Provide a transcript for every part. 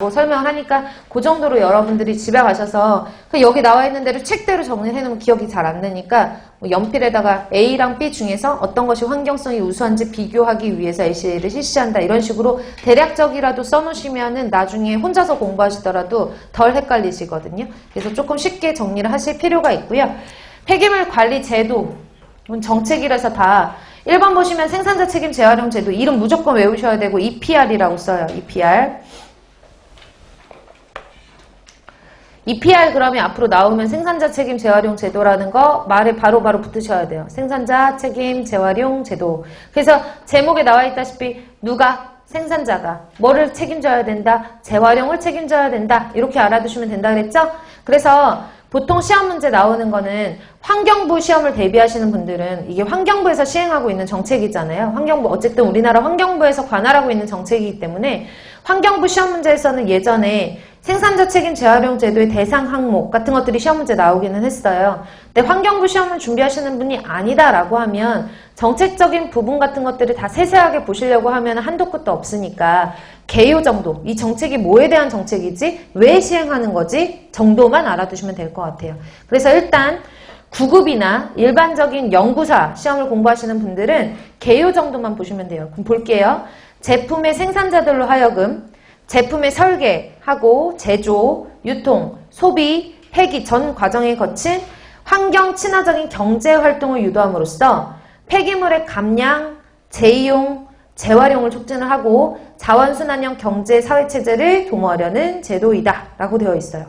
설명을 하니까 그 정도로 여러분들이 집에 가셔서 여기 나와 있는 대로 책대로 정리를 해놓으면 기억이 잘 안 나니까 연필에다가 A랑 B 중에서 어떤 것이 환경성이 우수한지 비교하기 위해서 AC를 실시한다 이런 식으로 대략적이라도 써놓으시면은 나중에 혼자서 공부하시더라도 덜 헷갈리시거든요. 그래서 조금 쉽게 정리를 하실 필요가 있고요. 폐기물 관리 제도 정책이라서 다 1번 보시면 생산자 책임 재활용 제도 이름 무조건 외우셔야 되고 EPR이라고 써요. EPR 그러면 앞으로 나오면 생산자 책임 재활용 제도라는 거 말에 바로바로 붙으셔야 돼요. 생산자 책임 재활용 제도. 그래서 제목에 나와 있다시피 누가? 생산자가 뭐를 책임져야 된다? 재활용을 책임져야 된다. 이렇게 알아두시면 된다 그랬죠? 그래서 보통 시험 문제 나오는 거는 환경부 시험을 대비하시는 분들은 이게 환경부에서 시행하고 있는 정책이잖아요. 환경부 어쨌든 우리나라 환경부에서 관할하고 있는 정책이기 때문에 환경부 시험 문제에서는 예전에 생산자 책임 재활용 제도의 대상 항목 같은 것들이 시험 문제 나오기는 했어요. 근데 환경부 시험을 준비하시는 분이 아니다라고 하면 정책적인 부분 같은 것들을 다 세세하게 보시려고 하면 한도 끝도 없으니까 개요 정도, 이 정책이 뭐에 대한 정책이지, 왜 시행하는 거지 정도만 알아두시면 될 것 같아요. 그래서 일단 9급이나 일반적인 연구사 시험을 공부하시는 분들은 개요 정도만 보시면 돼요. 그럼 볼게요. 제품의 생산자들로 하여금 제품의 설계하고 제조, 유통, 소비, 폐기 전 과정에 거친 환경 친화적인 경제 활동을 유도함으로써 폐기물의 감량, 재이용, 재활용을 촉진을 하고 자원순환형 경제 사회체제를 도모하려는 제도이다 라고 되어 있어요.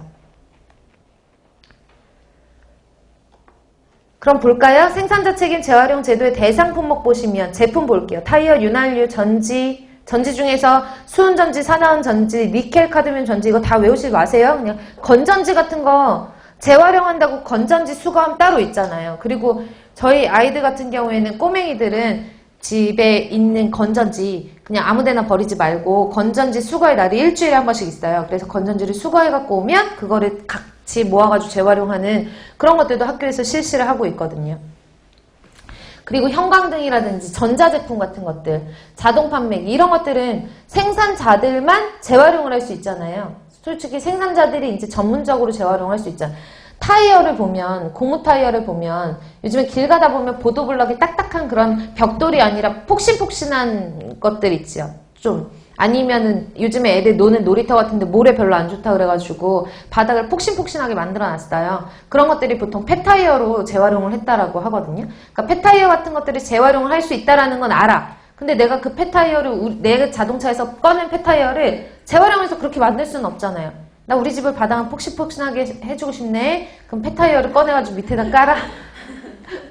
그럼 볼까요? 생산자 책임 재활용 제도의 대상 품목 보시면 제품 볼게요. 타이어, 윤활유, 전지 중에서 수은 전지, 산화은 전지, 니켈, 카드뮴 전지 이거 다 외우지 마세요. 그냥 건전지 같은 거 재활용한다고 건전지 수거함 따로 있잖아요. 그리고 저희 아이들 같은 경우에는 꼬맹이들은 집에 있는 건전지 그냥 아무데나 버리지 말고 건전지 수거의 날이 일주일에 한 번씩 있어요. 그래서 건전지를 수거해 갖고 오면 그거를 같이 모아가지고 재활용하는 그런 것들도 학교에서 실시를 하고 있거든요. 그리고 형광등이라든지 전자제품 같은 것들, 자동 판매기 이런 것들은 생산자들만 재활용을 할 수 있잖아요. 솔직히 생산자들이 이제 전문적으로 재활용을 할 수 있잖아요. 타이어를 보면, 고무 타이어를 보면 요즘에 길 가다 보면 보도블럭이 딱딱한 그런 벽돌이 아니라 폭신폭신한 것들 있죠. 좀. 아니면은 요즘에 애들 노는 놀이터 같은데 모래 별로 안 좋다 그래가지고 바닥을 폭신폭신하게 만들어놨어요. 그런 것들이 보통 폐타이어로 재활용을 했다라고 하거든요. 그러니까 폐타이어 같은 것들이 재활용을 할 수 있다라는 건 알아. 근데 내가 그 폐타이어를 내 자동차에서 꺼낸 폐타이어를 재활용해서 그렇게 만들 수는 없잖아요. 나 우리 집을 바닥은 폭신폭신하게 해주고 싶네. 그럼 폐타이어를 꺼내가지고 밑에다 깔아.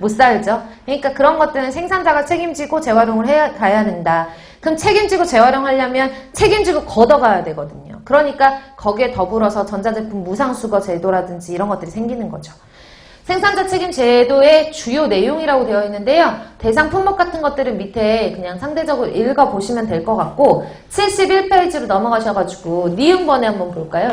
못 살죠. 그러니까 그런 것들은 생산자가 책임지고 재활용을 가야 된다. 그럼 책임지고 재활용하려면 책임지고 걷어가야 되거든요. 그러니까 거기에 더불어서 전자제품 무상수거 제도라든지 이런 것들이 생기는 거죠. 생산자 책임 제도의 주요 내용이라고 되어 있는데요. 대상 품목 같은 것들은 밑에 그냥 상대적으로 읽어보시면 될 것 같고 71페이지로 넘어가셔가지고 니은번에 한번 볼까요?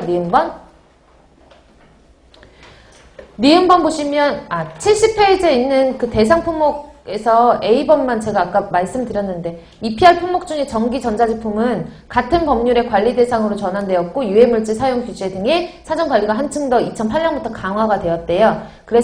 니은번 보시면 70페이지에 있는 그 대상 품목에서 A번만 제가 아까 말씀드렸는데 EPR 품목 중에 전기 전자제품은 같은 법률의 관리 대상으로 전환되었고 유해물질 사용 규제 등의 사전관리가 한층 더 2008년부터 강화가 되었대요. 그래서